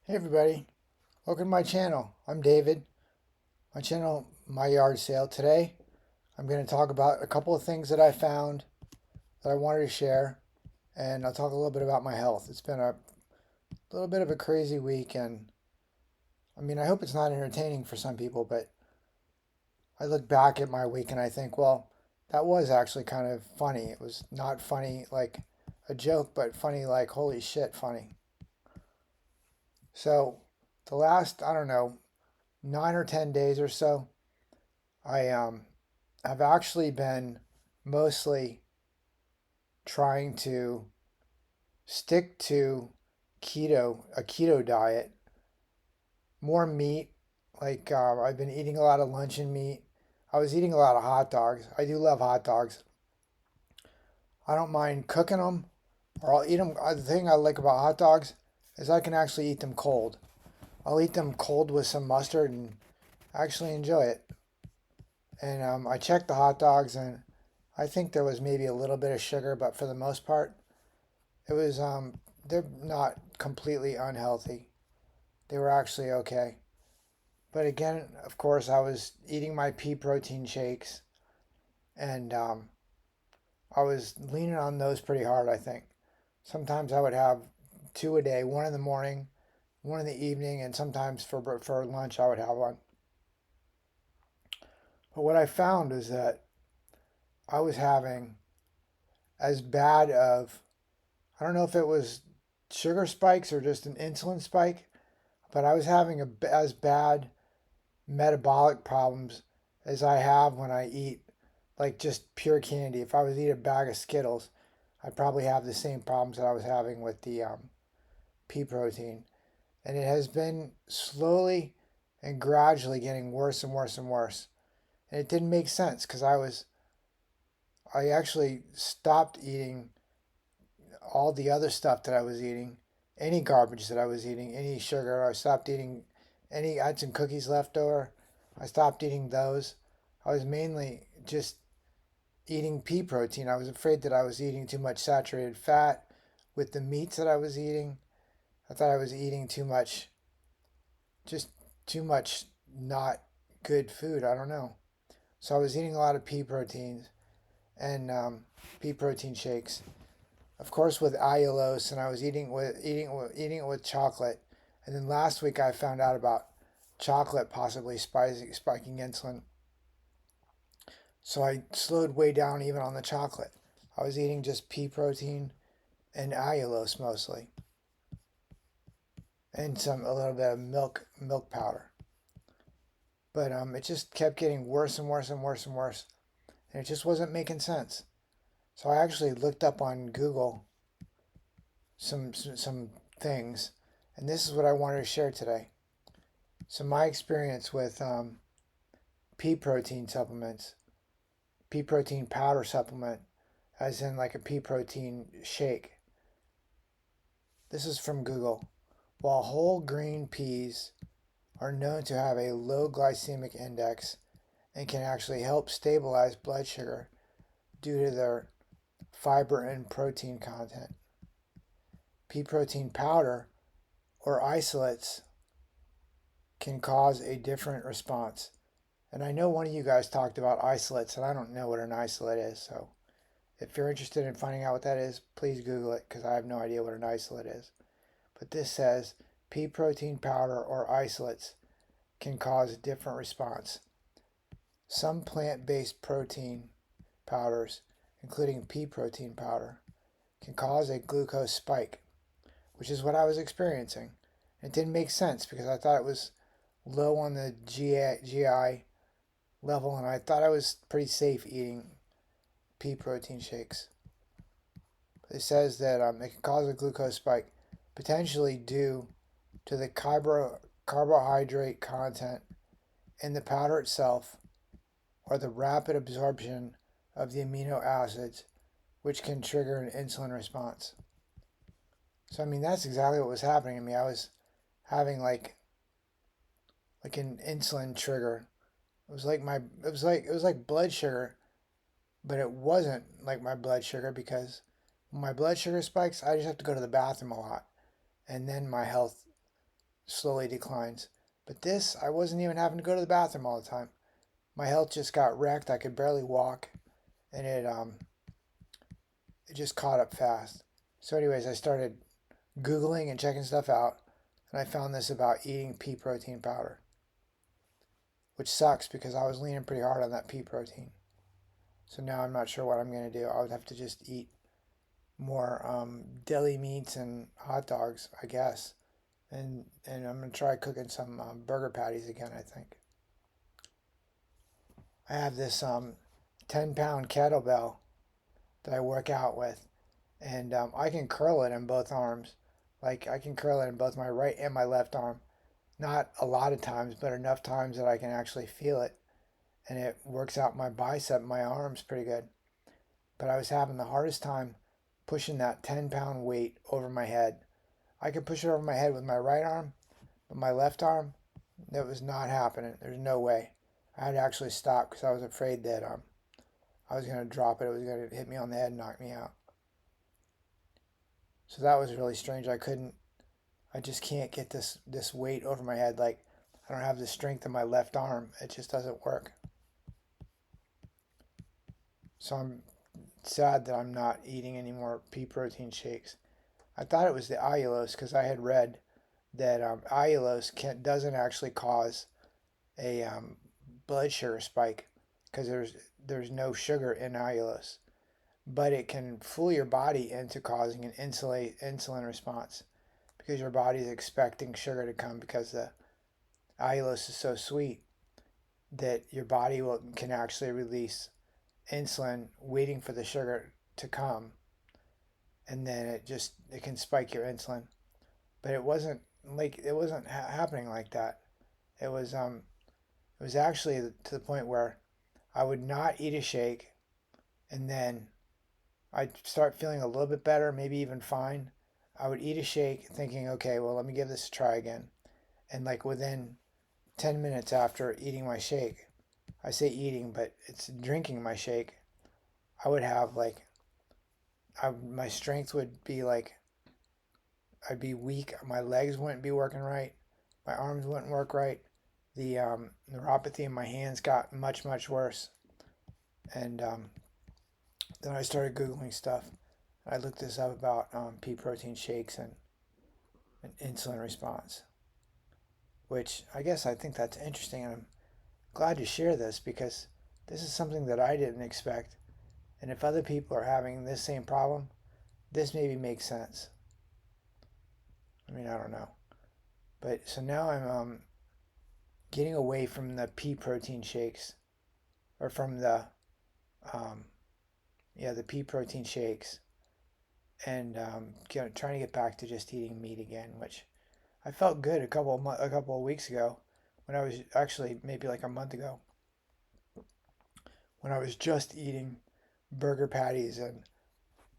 Hey everybody, welcome to my channel. I'm David. My channel, My Yard Sale. Today, I'm going to talk about a couple of things that I found that I wanted to share, and I'll talk a little bit about my health. It's been a little bit of a crazy week, and I hope it's not entertaining for some people, but I look back at my week and I think, well, that was actually kind of funny. It was not funny like a joke, but funny like holy shit funny. So, the last, I don't know, 9 or 10 days or so, I've actually been mostly trying to stick to a keto diet, more meat. I've been eating a lot of luncheon meat. I was eating a lot of hot dogs. I do love hot dogs. I don't mind cooking them, or I'll eat them. The thing I like about hot dogs is I can actually eat them cold. I'll eat them cold with some mustard and actually enjoy it. And I checked the hot dogs, and I think there was maybe a little bit of sugar, but for the most part, it was they're not completely unhealthy. They were actually okay. But again, of course, I was eating my pea protein shakes, and I was leaning on those pretty hard. I think sometimes I would have two a day, one in the morning, one in the evening, and sometimes for lunch I would have one. But what I found is that I was having as bad of, I don't know if it was sugar spikes or just an insulin spike, but I was having as bad metabolic problems as I have when I eat like just pure candy. If I was to eat a bag of Skittles, I'd probably have the same problems that I was having with the pea protein. And it has been slowly and gradually getting worse and worse and worse. And it didn't make sense because I actually stopped eating all the other stuff that I was eating, any garbage that I was eating, any sugar. I stopped eating any. I had some cookies left over. I stopped eating those. I was mainly just eating pea protein. I was afraid that I was eating too much saturated fat with the meats that I was eating. I thought I was eating too much, just too much not good food. I don't know. So I was eating a lot of pea proteins and pea protein shakes, of course with allulose, and I was eating it with chocolate. And then last week I found out about chocolate possibly spiking insulin. So I slowed way down even on the chocolate. I was eating just pea protein and allulose mostly, and a little bit of milk powder. But it just kept getting worse and worse and worse and worse, and it just wasn't making sense. So I actually looked up on Google some things, and this is what I wanted to share today. So my experience with pea protein supplements, pea protein powder supplement, as in like a pea protein shake. This is from Google. While whole green peas are known to have a low glycemic index and can actually help stabilize blood sugar due to their fiber and protein content, pea protein powder or isolates can cause a different response. And I know one of you guys talked about isolates, and I don't know what an isolate is. So if you're interested in finding out what that is, please Google it because I have no idea what an isolate is. But this says pea protein powder or isolates can cause a different response. Some plant based protein powders, including pea protein powder, can cause a glucose spike, which is what I was experiencing. It didn't make sense because I thought it was low on the GI level, and I thought I was pretty safe eating pea protein shakes. It says that it can cause a glucose spike, potentially due to the carbohydrate content in the powder itself or the rapid absorption of the amino acids, which can trigger an insulin response. So that's exactly what was happening to me. I was having like an insulin trigger. It was like blood sugar, but it wasn't like my blood sugar because when my blood sugar spikes, I just have to go to the bathroom a lot, and then my health slowly declines. But this, I wasn't even having to go to the bathroom all the time. My health just got wrecked. I could barely walk, and it just caught up fast. So, anyways, I started Googling and checking stuff out, and I found this about eating pea protein powder, which sucks because I was leaning pretty hard on that pea protein. So now I'm not sure what I'm going to do. I would have to just eat more deli meats and hot dogs, I guess. And I'm going to try cooking some burger patties again, I think. I have this 10-pound kettlebell that I work out with, and I can curl it in both arms. Like, I can curl it in both my right and my left arm. Not a lot of times, but enough times that I can actually feel it. And it works out my bicep, my arms pretty good. But I was having the hardest time pushing that 10-pound weight over my head. I could push it over my head with my right arm, but my left arm, that was not happening. There's no way. I had to actually stop because I was afraid that I was going to drop it. It was going to hit me on the head and knock me out. So that was really strange. I just can't get this weight over my head. Like, I don't have the strength in my left arm. It just doesn't work. So I'm sad that I'm not eating any more pea protein shakes. I thought it was the allulose because I had read that allulose doesn't actually cause a blood sugar spike because there's no sugar in allulose, but it can fool your body into causing an insulin response because your body is expecting sugar to come because the allulose is so sweet that your body can actually release insulin waiting for the sugar to come, and then it can spike your insulin. But it wasn't happening like that. It was it was actually to the point where I would not eat a shake, and then I'd start feeling a little bit better, maybe even fine. I would eat a shake thinking, okay, well, let me give this a try again. And like within 10 minutes after eating my shake, I say eating, but it's drinking my shake, I would have my strength would be like, I'd be weak. My legs wouldn't be working right. My arms wouldn't work right. The neuropathy in my hands got much, much worse. And then I started Googling stuff. I looked this up about pea protein shakes and insulin response, which I think that's interesting. And I'm glad to share this because this is something that I didn't expect. And if other people are having this same problem, this maybe makes sense. I mean, I don't know. But so now I'm getting away from the pea protein shakes, or from um, the pea protein shakes, and trying to get back to just eating meat again, which I felt good a couple of weeks ago, when I was actually maybe like a month ago, when I was just eating burger patties, and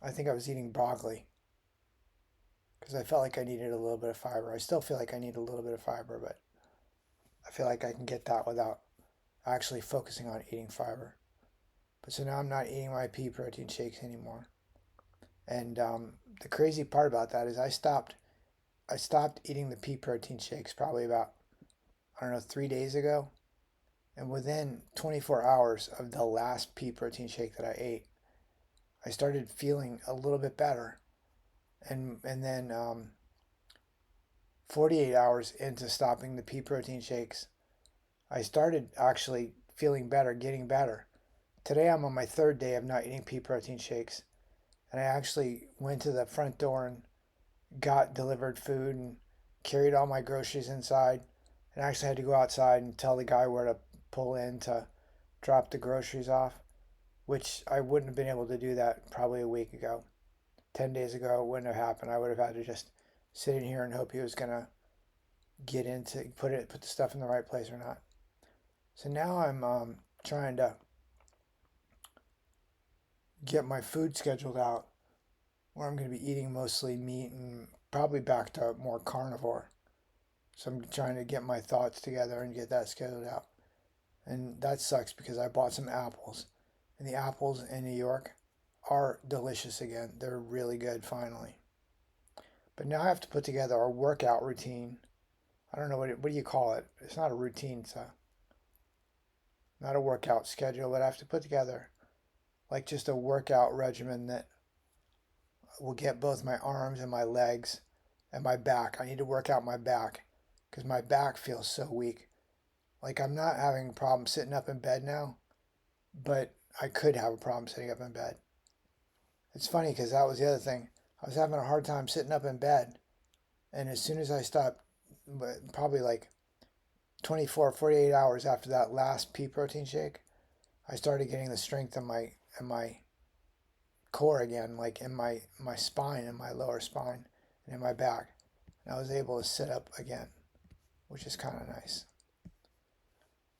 I think I was eating broccoli because I felt like I needed a little bit of fiber. I still feel like I need a little bit of fiber, but I feel like I can get that without actually focusing on eating fiber. But so now I'm not eating my pea protein shakes anymore. And the crazy part about that is I stopped eating the pea protein shakes probably about, I don't know, 3 days ago. And within 24 hours of the last pea protein shake that I ate, I started feeling a little bit better. And then 48 hours into stopping the pea protein shakes, I started actually feeling better, getting better. Today I'm on my third day of not eating pea protein shakes, and I actually went to the front door and got delivered food and carried all my groceries inside, and I actually had to go outside and tell the guy where to pull in to drop the groceries off, which I wouldn't have been able to do that probably a week ago. 10 days ago, it wouldn't have happened. I would have had to just sit in here and hope he was going to put the stuff in the right place or not. So now I'm trying to get my food scheduled out where I'm going to be eating mostly meat and probably back to more carnivore. So I'm trying to get my thoughts together and get that scheduled out. And that sucks because I bought some apples. And the apples in New York are delicious again. They're really good finally. But now I have to put together a workout routine I don't know what do you call it. It's not a routine. It's not a workout schedule, but I have to put together like just a workout regimen that will get both my arms and my legs and my back. I need to work out my back because my back feels so weak. Like I'm not having a problem sitting up in bed now, but I could have a problem sitting up in bed. It's funny because that was the other thing. I was having a hard time sitting up in bed, and as soon as I stopped, probably like 24, 48 hours after that last pea protein shake, I started getting the strength in my core again, like in my spine, in my lower spine, and in my back. And I was able to sit up again, which is kind of nice.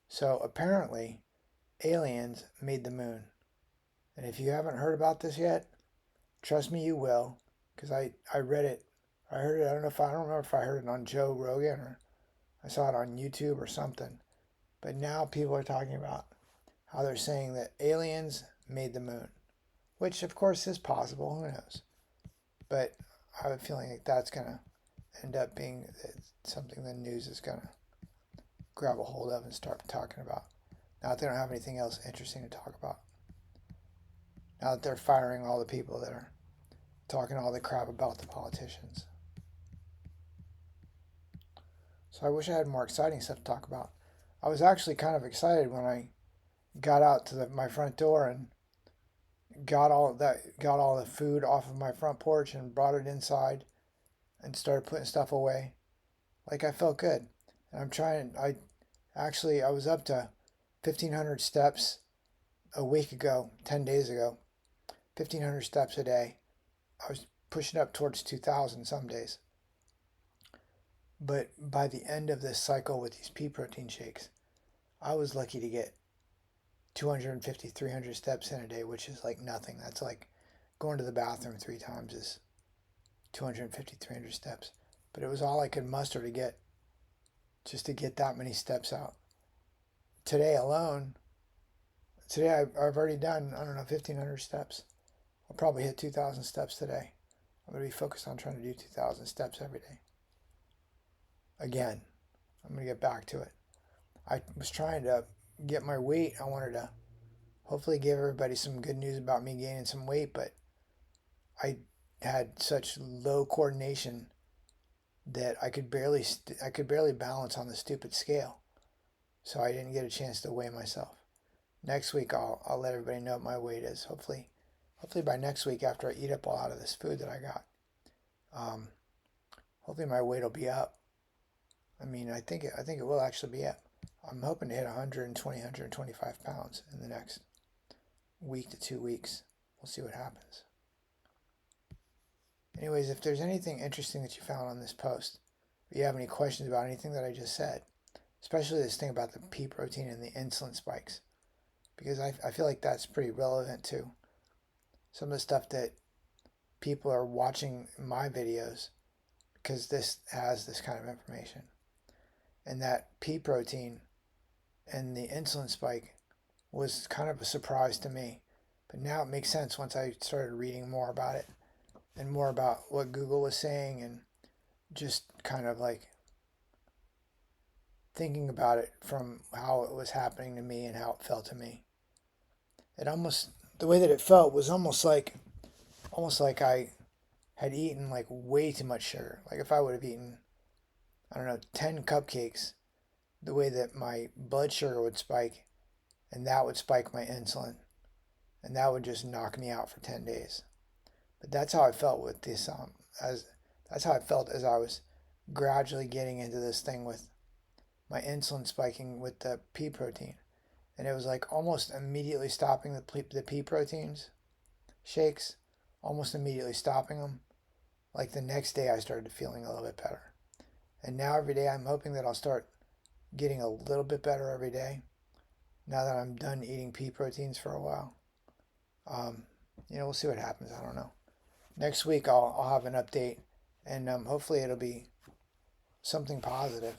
So apparently, aliens made the moon. And if you haven't heard about this yet, trust me, you will, because I read it. I heard it. I don't remember if I heard it on Joe Rogan or I saw it on YouTube or something. But now people are talking about how they're saying that aliens made the moon, which of course is possible. Who knows? But I have a feeling like that's gonna end up being something the news is gonna grab a hold of and start talking about. Now that they don't have anything else interesting to talk about. Now that they're firing all the people that are talking all the crap about the politicians. So I wish I had more exciting stuff to talk about. I was actually kind of excited when I got out to my front door and got all the food off of my front porch and brought it inside and started putting stuff away. Like I felt good. And I was up to 1,500 steps a week ago, 10 days ago. 1,500 steps a day. I was pushing up towards 2,000 some days. But by the end of this cycle with these pea protein shakes, I was lucky to get 250, 300 steps in a day, which is like nothing. That's like going to the bathroom 3 times is 250, 300 steps. But it was all I could muster to get, just to get that many steps out. Today alone, I've already done, I don't know, 1,500 steps. I'll probably hit 2,000 steps today. I'm going to be focused on trying to do 2,000 steps every day. Again, I'm going to get back to it. I was trying to get my weight. I wanted to hopefully give everybody some good news about me gaining some weight, but I had such low coordination that I could barely balance on the stupid scale. So I didn't get a chance to weigh myself. Next week I'll let everybody know what my weight is. Hopefully by next week after I eat up a lot of this food that I got. Hopefully my weight will be up. I mean, I think it will actually be up. I'm hoping to hit 120, 125 pounds in the next week to 2 weeks. We'll see what happens. Anyways, if there's anything interesting that you found on this post, or you have any questions about anything that I just said, especially this thing about the pea protein and the insulin spikes, because I feel like that's pretty relevant to some of the stuff that people are watching my videos because this has this kind of information. And that pea protein and the insulin spike was kind of a surprise to me. But now it makes sense once I started reading more about it and more about what Google was saying and just kind of like thinking about it from how it was happening to me and how it felt to me. The way that it felt was almost like I had eaten like way too much sugar. Like if I would have eaten, I don't know, 10 cupcakes, the way that my blood sugar would spike, and that would spike my insulin, and that would just knock me out for 10 days. But that's how I felt with this, that's how I felt as I was gradually getting into this thing with my insulin spiking with the pea protein. And it was like almost immediately stopping the pea proteins shakes, almost immediately stopping them. Like the next day I started feeling a little bit better. And now every day I'm hoping that I'll start getting a little bit better every day now that I'm done eating pea proteins for a while. We'll see what happens. I don't know. Next week I'll have an update, and hopefully it'll be something positive.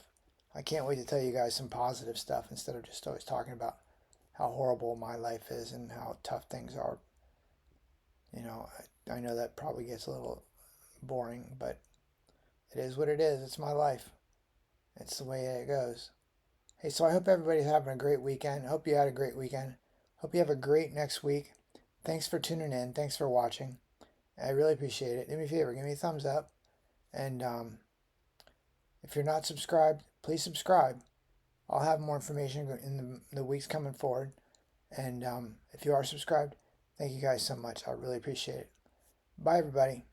I can't wait to tell you guys some positive stuff instead of just always talking about how horrible my life is and how tough things are. I know that probably gets a little boring, but it is what it is. It's my life. It's the way it goes. Hey, so I hope everybody's having a great weekend. Hope you had a great weekend. Hope you have a great next week. Thanks for tuning in. Thanks for watching. I really appreciate it. Do me a favor, give me a thumbs up. And if you're not subscribed, please subscribe. I'll have more information in the weeks coming forward. And if you are subscribed, thank you guys so much. I really appreciate it. Bye, everybody.